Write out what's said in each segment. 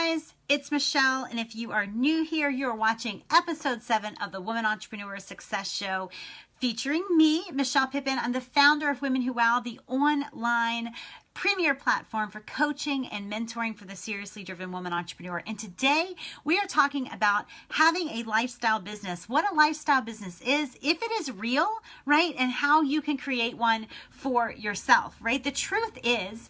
guys, it's Michelle, and if you are new here, you're watching episode 7 of the Woman Entrepreneur Success Show featuring me, Michelle Pippin. I'm the founder of Women Who Wow, the online premier platform for coaching and mentoring for the seriously driven woman entrepreneur. And today we are talking about having a lifestyle business, what a lifestyle business is, if it is real, right? And how you can create one for yourself, right? The truth is,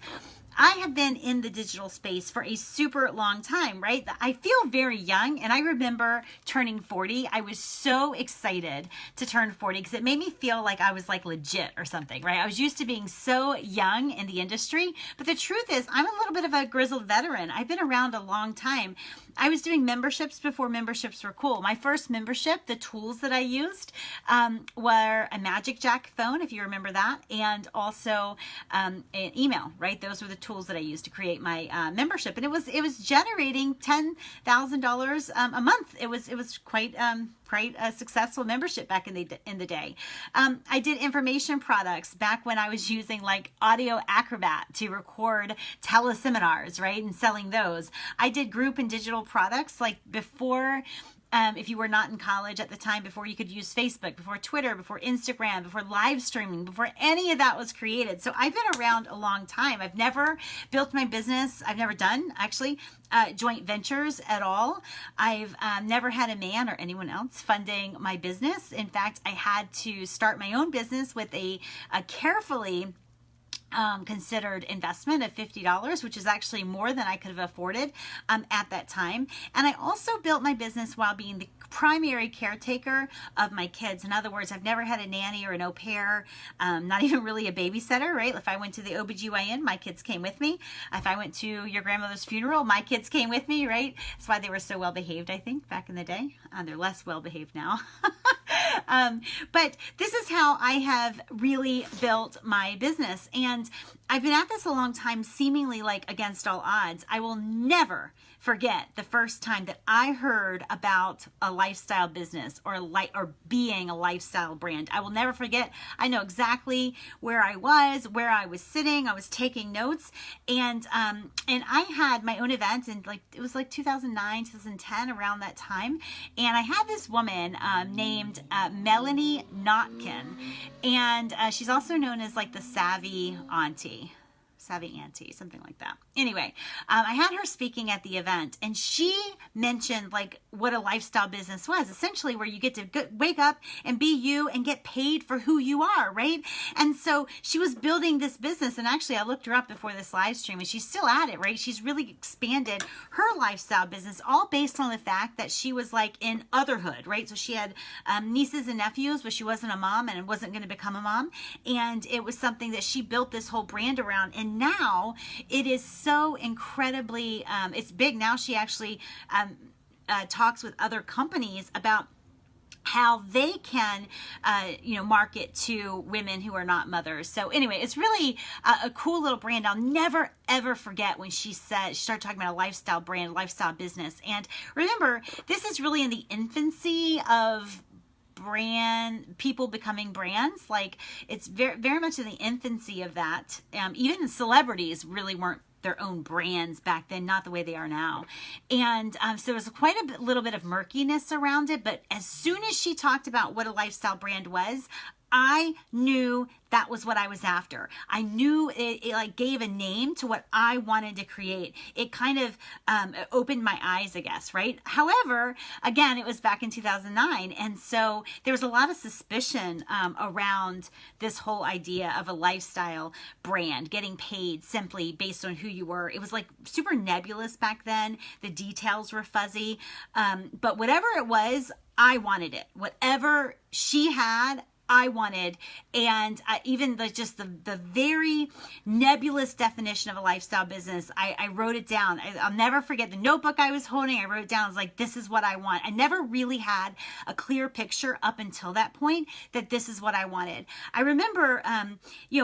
I have been in the digital space for a super long time, right? I feel very young, and I remember turning 40. I was so excited to turn 40 because it made me feel like I was like legit or something, right? I was used to being so young in the industry, but the truth is I'm a little bit of a grizzled veteran. I've been around a long time. I was doing memberships before memberships were cool. My first membership, the tools that I used were a Magic Jack phone, if you remember that, and also an email, right? Those were the tools that I used to create my membership, and it was generating $10,000 a month. It was quite a successful membership back in the day. I did information products back when I was using like Audio Acrobat to record teleseminars, right, and selling those. I did group and digital products like before. If you were not in college at the time, before you could use Facebook, before Twitter, before Instagram, before live streaming, before any of that was created. So I've been around a long time. I've never built my business. I've never done actually joint ventures at all. I've never had a man or anyone else funding my business. In fact, I had to start my own business with a carefully considered investment of $50, which is actually more than I could have afforded at that time. And I also built my business while being the primary caretaker of my kids. In other words, I've never had a nanny or an au pair, not even really a babysitter, right? If I went to the OBGYN, my kids came with me. If I went to your grandmother's funeral, my kids came with me, right? That's why they were so well behaved, I think, back in the day. They're less well behaved now. But this is how I have really built my business. And I've been at this a long time, seemingly like against all odds. I will never forget the first time that I heard about a lifestyle business or being a lifestyle brand. I will never forget. I know exactly where I was sitting. I was taking notes, and I had my own event, and it was like 2009, 2010, around that time. And I had this woman named Melanie Notkin, and she's also known as like the Savvy Auntie, something like that. Anyway, I had her speaking at the event, and she mentioned like what a lifestyle business was, essentially where you get to wake up and be you and get paid for who you are, right? And so she was building this business, and actually I looked her up before this live stream, and she's still at it, right? She's really expanded her lifestyle business, all based on the fact that she was like in otherhood, right? So she had nieces and nephews, but she wasn't a mom and wasn't going to become a mom, and it was something that she built this whole brand around. And now it is so incredibly, it's big. Now she actually talks with other companies about how they can, market to women who are not mothers. So anyway, it's really a cool little brand. I'll never, ever forget when she started talking about a lifestyle brand, lifestyle business. And remember, this is really in the infancy of people becoming brands. Like, it's very, very much in the infancy of that. Even celebrities really weren't their own brands back then, not the way they are now. And so there's quite a little bit of murkiness around it. But as soon as she talked about what a lifestyle brand was, I knew that was what I was after. I knew it like gave a name to what I wanted to create. It kind of opened my eyes, I guess, right? However, again, it was back in 2009. And so there was a lot of suspicion around this whole idea of a lifestyle brand, getting paid simply based on who you were. It was like super nebulous back then. The details were fuzzy. But whatever it was, I wanted it. Whatever she had, I wanted. And even the very nebulous definition of a lifestyle business, I wrote it down. I'll never forget the notebook I was holding. I wrote it down. I was like, this is what I want. I never really had a clear picture up until that point that this is what I wanted. I remember,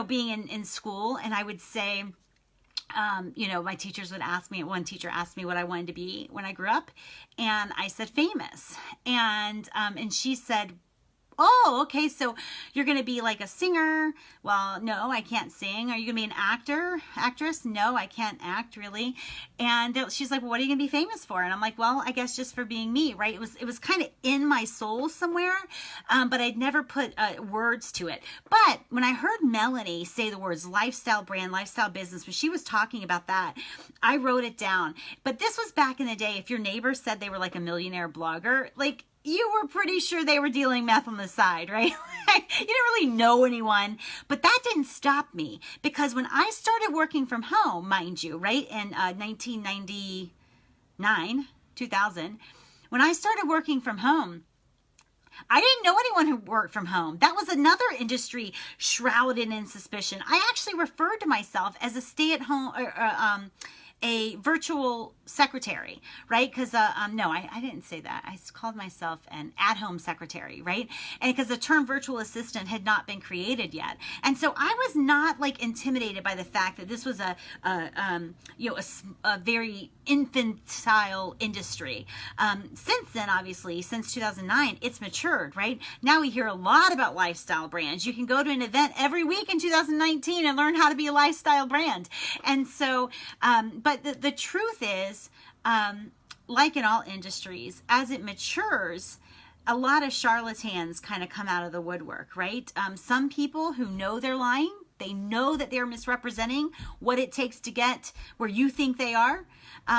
being in school, and I would say, my teachers would ask me, one teacher asked me what I wanted to be when I grew up. And I said famous. And she said, oh, okay, so you're going to be like a singer. Well, no, I can't sing. Are you going to be an actress? No, I can't act really. And she's like, well, what are you going to be famous for? And I'm like, well, I guess just for being me, right? It was kind of in my soul somewhere, but I'd never put words to it. But when I heard Melanie say the words lifestyle brand, lifestyle business, when she was talking about that, I wrote it down. But this was back in the day. If your neighbor said they were like a millionaire blogger, like, you were pretty sure they were dealing meth on the side, right? You didn't really know anyone, but that didn't stop me, because when I started working from home, mind you, right, in 1999, 2000, when I started working from home, I didn't know anyone who worked from home. That was another industry shrouded in suspicion. I actually referred to myself as a stay-at-home, a virtual secretary, right? Because no, I didn't say that. I called myself an at-home secretary, right? And because the term virtual assistant had not been created yet, and so I was not like intimidated by the fact that this was a very infantile industry. Since then, obviously, since 2009, it's matured, right? Now we hear a lot about lifestyle brands. You can go to an event every week in 2019 and learn how to be a lifestyle brand, and so, but the truth is, like in all industries, as it matures, a lot of charlatans kind of come out of the woodwork, right? Some people who know they're lying, they know that they're misrepresenting what it takes to get where you think they are.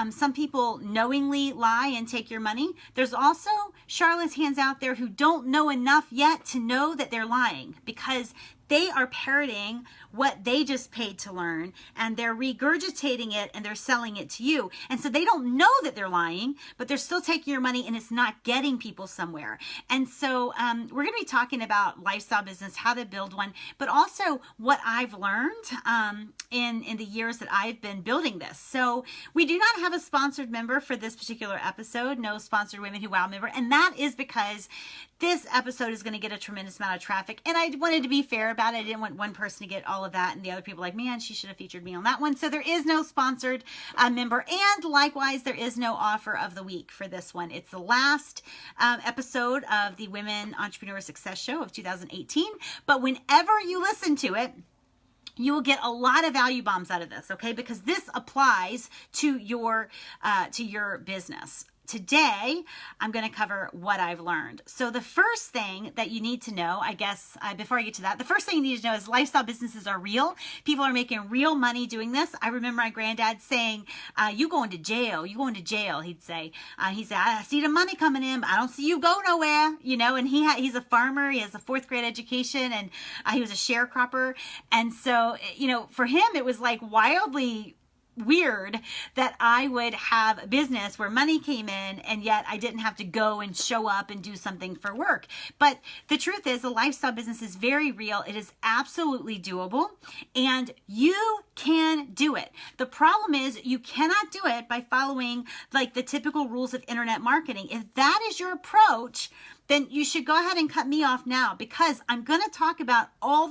Some people knowingly lie and take your money. There's also charlatans out there who don't know enough yet to know that they're lying, because they are parroting what they just paid to learn, and they're regurgitating it and they're selling it to you. And so they don't know that they're lying, but they're still taking your money, and it's not getting people somewhere. And so we're going to be talking about lifestyle business, how to build one, but also what I've learned in the years that I've been building this. So we do not have a sponsored member for this particular episode, no sponsored Women Who Wow member, and that is because this episode is going to get a tremendous amount of traffic, and I wanted to be fair about it. I didn't want one person to get all of that and the other people like, man, she should have featured me on that one. So there is no sponsored member, and likewise, there is no offer of the week for this one. It's the last episode of the Women Entrepreneur Success Show of 2018, but whenever you listen to it, you will get a lot of value bombs out of this, okay? Because this applies to your business. Today, I'm going to cover what I've learned. So the first thing that you need to know, I guess, before I get to that, the first thing you need to know is lifestyle businesses are real. People are making real money doing this. I remember my granddad saying, you going to jail, you going to jail, he'd say. He said, I see the money coming in, but I don't see you go nowhere, you know, and he's a farmer. He has a 4th grade education, and he was a sharecropper. And so, you know, for him, it was like wildly weird that I would have a business where money came in, and yet I didn't have to go and show up and do something for work. But the truth is, a lifestyle business is very real. It is absolutely doable, and you can do it. The problem is you cannot do it by following like the typical rules of internet marketing. If that is your approach, then you should go ahead and cut me off now, because I'm going to talk about all